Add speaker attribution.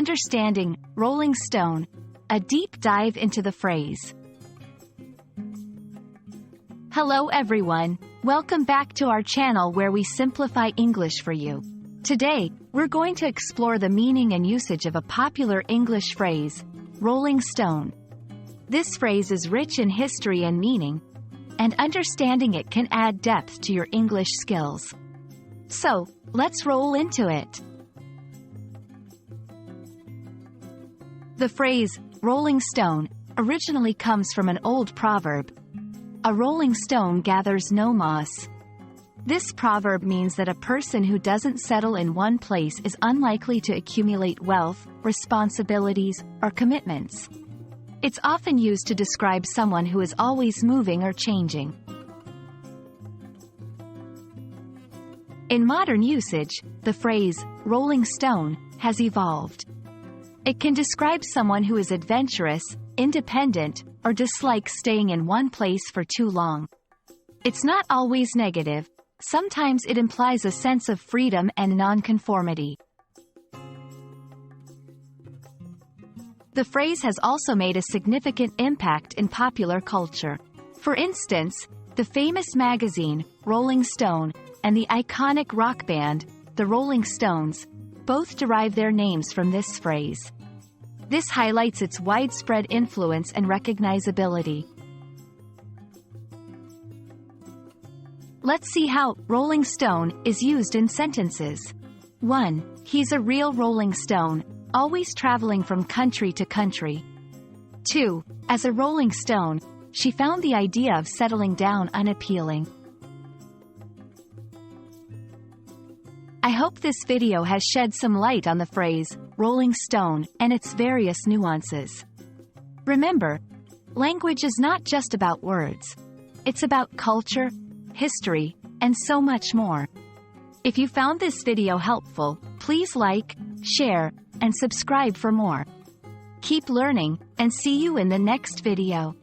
Speaker 1: Understanding Rolling Stone, a deep dive into the phrase. Hello everyone, welcome back to our channel where we simplify English for you. Today, we're going to explore the meaning and usage of a popular English phrase, rolling stone. This phrase is rich in history and meaning, and understanding it can add depth to your English skills. So, let's roll into it. The phrase, rolling stone, originally comes from an old proverb. A rolling stone gathers no moss. This proverb means that a person who doesn't settle in one place is unlikely to accumulate wealth, responsibilities, or commitments. It's often used to describe someone who is always moving or changing. In modern usage, the phrase, rolling stone, has evolved. It can describe someone who is adventurous, independent, or dislikes staying in one place for too long. It's not always negative. Sometimes it implies a sense of freedom and nonconformity. The phrase has also made a significant impact in popular culture. For instance, the famous magazine, Rolling Stone, and the iconic rock band, the Rolling Stones, both derive their names from this phrase. This highlights its widespread influence and recognizability. Let's see how rolling stone is used in sentences. 1. He's a real rolling stone, always traveling from country to country. 2. As a rolling stone, she found the idea of settling down unappealing. I hope this video has shed some light on the phrase, rolling stone, and its various nuances. Remember, language is not just about words. It's about culture, history, and so much more. If you found this video helpful, please like, share, and subscribe for more. Keep learning, and see you in the next video.